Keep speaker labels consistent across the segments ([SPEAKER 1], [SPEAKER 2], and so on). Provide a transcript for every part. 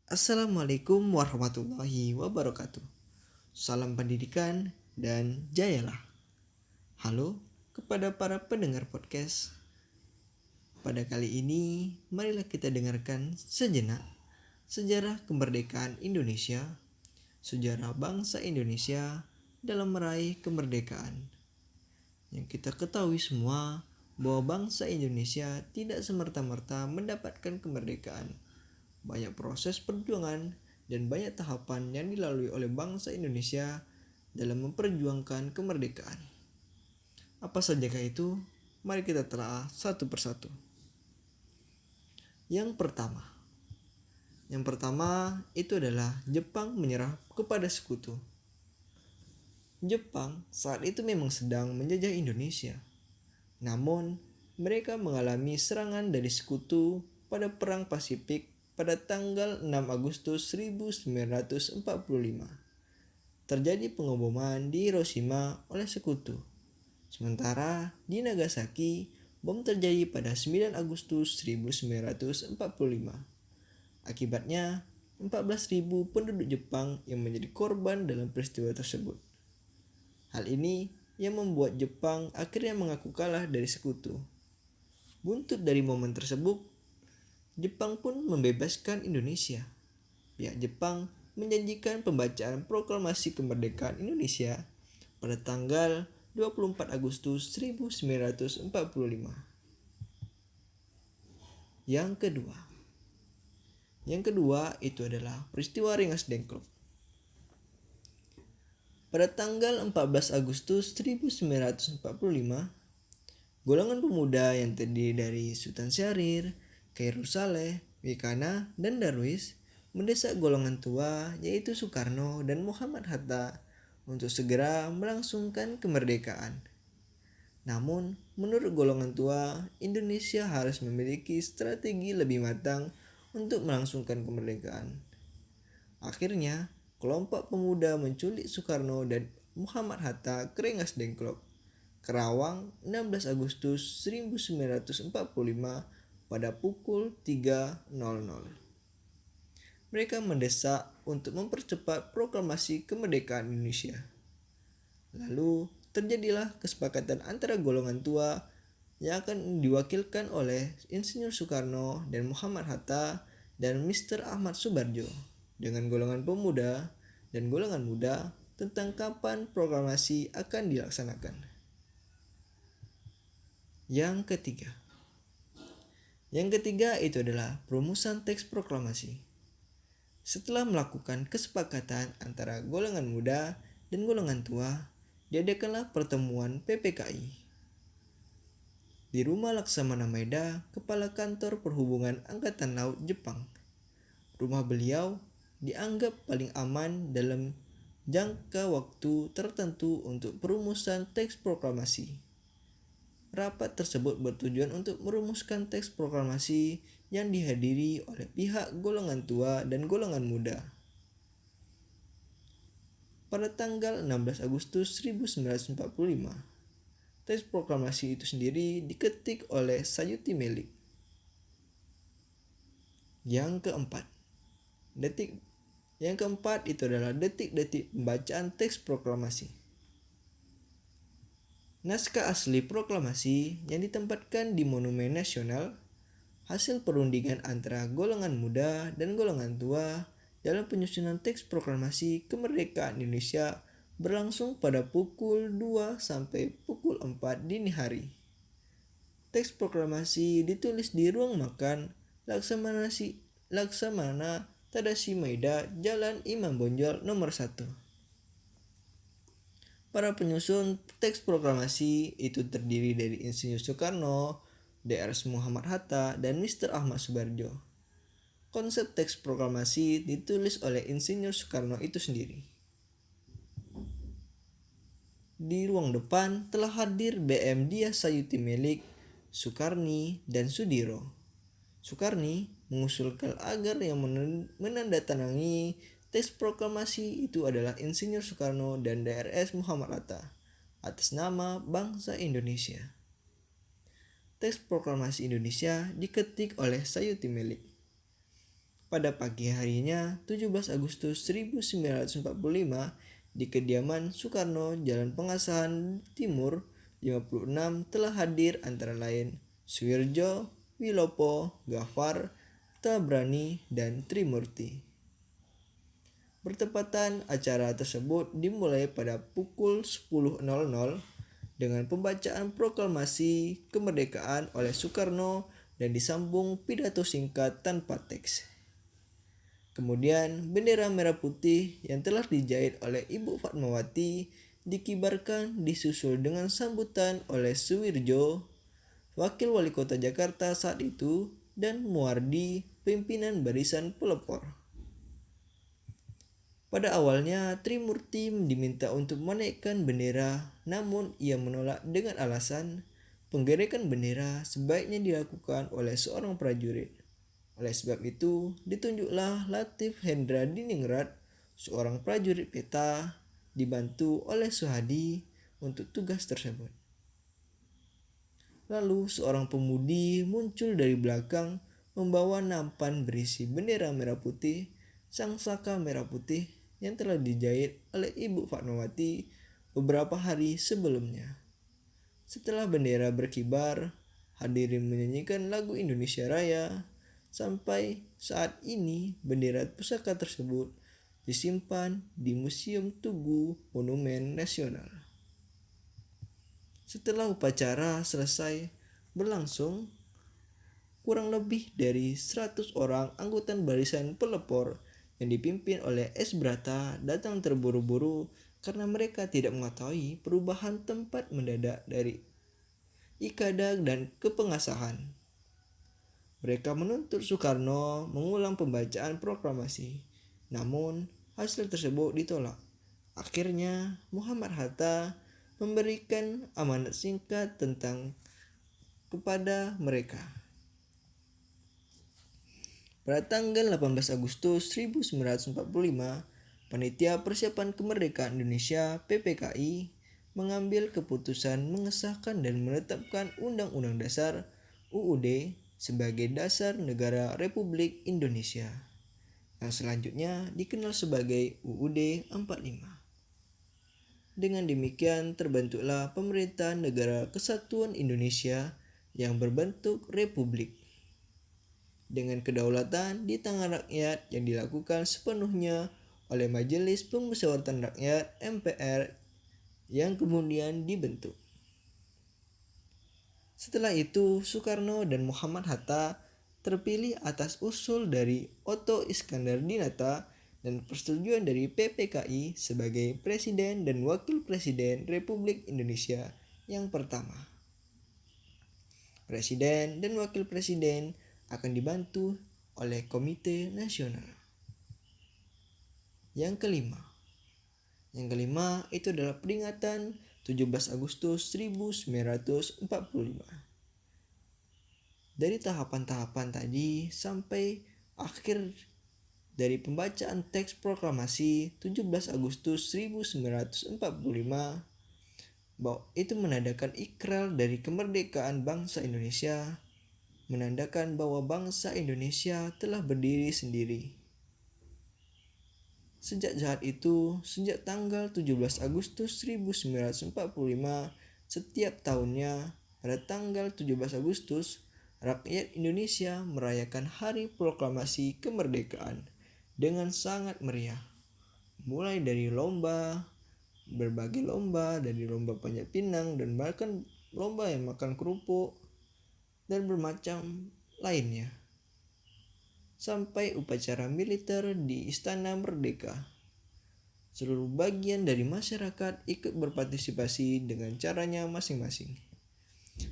[SPEAKER 1] Assalamualaikum warahmatullahi wabarakatuh. Salam pendidikan dan jayalah. Halo kepada para pendengar podcast. Pada kali ini, marilah kita dengarkan sejenak sejarah kemerdekaan Indonesia, sejarah bangsa Indonesia dalam meraih kemerdekaan. Yang kita ketahui semua bahwa bangsa Indonesia tidak semerta-merta mendapatkan kemerdekaan. Banyak proses perjuangan dan banyak tahapan yang dilalui oleh bangsa Indonesia dalam memperjuangkan kemerdekaan. Apa sajakah itu? Mari kita telah satu persatu. Yang pertama, itu adalah Jepang menyerah kepada sekutu. Jepang saat itu memang sedang menjajah Indonesia. Namun, mereka mengalami serangan dari sekutu pada Perang Pasifik pada tanggal 6 Agustus 1945. Terjadi pengeboman di Hiroshima oleh sekutu. Sementara di Nagasaki, bom terjadi pada 9 Agustus 1945. Akibatnya, 14.000 penduduk Jepang yang menjadi korban dalam peristiwa tersebut. Hal ini yang membuat Jepang akhirnya mengaku kalah dari sekutu. Buntut dari momen tersebut, Jepang pun membebaskan Indonesia. Pihak Jepang menjanjikan pembacaan proklamasi kemerdekaan Indonesia pada tanggal 24 Agustus 1945. Yang kedua itu adalah peristiwa Rengas Dengklok. Pada tanggal 14 Agustus 1945, golongan pemuda yang terdiri dari Sultan Syahrir, Khairul Saleh, Wikana, dan Darwis mendesak golongan tua yaitu Soekarno dan Muhammad Hatta untuk segera melangsungkan kemerdekaan. Namun, menurut golongan tua, Indonesia harus memiliki strategi lebih matang untuk melangsungkan kemerdekaan. Akhirnya, kelompok pemuda menculik Soekarno dan Muhammad Hatta ke Rengas Dengklok, Kerawang, 16 Agustus 1945 pada pukul 3.00. Mereka mendesak untuk mempercepat proklamasi kemerdekaan Indonesia. Lalu terjadilah kesepakatan antara golongan tua yang akan diwakilkan oleh Insinyur Soekarno dan Muhammad Hatta dan Mr. Ahmad Subarjo dengan golongan pemuda dan golongan muda tentang kapan proklamasi akan dilaksanakan. Yang ketiga itu adalah perumusan teks proklamasi. Setelah melakukan kesepakatan antara golongan muda dan golongan tua, diadakanlah pertemuan PPKI di Rumah Laksamana Maeda, Kepala Kantor Perhubungan Angkatan Laut Jepang. Rumah beliau dianggap paling aman dalam jangka waktu tertentu untuk perumusan teks proklamasi. Rapat tersebut bertujuan untuk merumuskan teks proklamasi yang dihadiri oleh pihak golongan tua dan golongan muda. Pada tanggal 16 Agustus 1945, teks proklamasi itu sendiri diketik oleh Sayuti Melik. Yang keempat itu adalah detik-detik pembacaan teks proklamasi. Naskah asli proklamasi yang ditempatkan di Monumen Nasional, hasil perundingan antara golongan muda dan golongan tua dalam penyusunan teks proklamasi kemerdekaan Indonesia berlangsung pada pukul 2 sampai pukul 4 dini hari. Teks proklamasi ditulis di ruang makan Laksamana Tadashi Maeda, Jalan Imam Bonjol nomor 1. Para penyusun teks proklamasi itu terdiri dari Insinyur Soekarno, Drs. Muhammad Hatta, dan Mr. Ahmad Subarjo. Konsep teks proklamasi ditulis oleh Insinyur Soekarno itu sendiri. Di ruang depan telah hadir BM Dyah Sayuti Melik, Sukarni, dan Sudiro. Sukarni mengusulkan agar yang menandatangani teks proklamasi itu adalah Insinyur Soekarno dan Drs. Muhammad Hatta atas nama bangsa Indonesia. Teks proklamasi Indonesia diketik oleh Sayuti Melik. pada pagi harinya 17 Agustus 1945 di kediaman Soekarno, Jalan Pengasahan Timur 56 telah hadir antara lain Suwirjo, Wilopo, Gafar, Tabrani, dan Trimurti. Bertepatan acara tersebut dimulai pada pukul 10.00 dengan pembacaan proklamasi kemerdekaan oleh Soekarno dan disambung pidato singkat tanpa teks. Kemudian bendera merah putih yang telah dijahit oleh Ibu Fatmawati dikibarkan disusul dengan sambutan oleh Suwirjo, Wakil Wali Kota Jakarta saat itu, dan Muardi, pimpinan barisan pelopor. Pada awalnya, Trimurti diminta untuk menaikkan bendera, namun ia menolak dengan alasan penggerakan bendera sebaiknya dilakukan oleh seorang prajurit. Oleh sebab itu, ditunjuklah Latif Hendra Diningrat, seorang prajurit peta, dibantu oleh Soehadi untuk tugas tersebut. Lalu seorang pemudi muncul dari belakang membawa nampan berisi bendera merah putih, sangsaka merah putih yang telah dijahit oleh Ibu Fatmawati beberapa hari sebelumnya. Setelah bendera berkibar, hadirin menyanyikan lagu Indonesia Raya. Sampai saat ini bendera pusaka tersebut disimpan di Museum Tugu Monumen Nasional. Setelah upacara selesai berlangsung, kurang lebih dari 100 orang anggota barisan pelopor yang dipimpin oleh S. Brata datang terburu-buru karena mereka tidak mengetahui perubahan tempat mendadak dari Ikadag dan kepengasahan. Mereka menuntut Soekarno mengulang pembacaan proklamasi, namun hasil tersebut ditolak. Akhirnya Muhammad Hatta memberikan amanat singkat tentang kepada mereka. Pada tanggal 18 Agustus 1945, Panitia Persiapan Kemerdekaan Indonesia (PPKI) mengambil keputusan mengesahkan dan menetapkan Undang-Undang Dasar (UUD) sebagai dasar negara Republik Indonesia, yang selanjutnya dikenal sebagai UUD 45. Dengan demikian terbentuklah Pemerintahan Negara Kesatuan Indonesia yang berbentuk republik, dengan kedaulatan di tangan rakyat yang dilakukan sepenuhnya oleh Majelis Permusyawaratan Rakyat (MPR) yang kemudian dibentuk. Setelah itu, Soekarno dan Muhammad Hatta terpilih atas usul dari Otto Iskandar Dinata dan persetujuan dari PPKI sebagai Presiden dan Wakil Presiden Republik Indonesia yang pertama. Presiden dan Wakil Presiden akan dibantu oleh Komite Nasional. Yang kelima itu adalah peringatan 17 Agustus 1945. Dari tahapan-tahapan tadi sampai akhir dari pembacaan teks proklamasi 17 Agustus 1945, bahwa itu menandakan ikrar dari kemerdekaan bangsa Indonesia, menandakan bahwa bangsa Indonesia telah berdiri sendiri. Sejak saat itu, sejak tanggal 17 Agustus 1945, setiap tahunnya pada tanggal 17 Agustus, rakyat Indonesia merayakan Hari Proklamasi Kemerdekaan dengan sangat meriah. Mulai dari berbagai lomba, dari lomba panjat pinang dan bahkan lomba yang makan kerupuk dan bermacam lainnya, sampai upacara militer di Istana Merdeka. Seluruh bagian dari masyarakat ikut berpartisipasi dengan caranya masing-masing.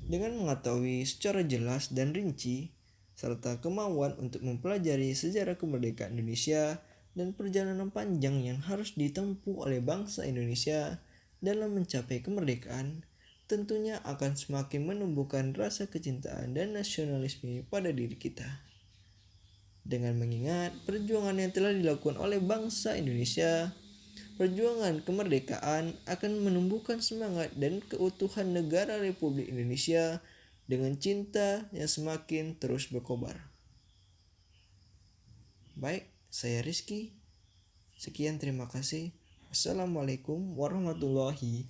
[SPEAKER 1] Dengan mengetahui secara jelas dan rinci, serta kemauan untuk mempelajari sejarah kemerdekaan Indonesia dan perjalanan panjang yang harus ditempuh oleh bangsa Indonesia dalam mencapai kemerdekaan, tentunya akan semakin menumbuhkan rasa kecintaan dan nasionalisme pada diri kita. Dengan mengingat perjuangan yang telah dilakukan oleh bangsa Indonesia, perjuangan kemerdekaan akan menumbuhkan semangat dan keutuhan negara Republik Indonesia dengan cinta yang semakin terus berkobar. Baik, saya Rizky. Sekian, terima kasih. Wassalamualaikum warahmatullahi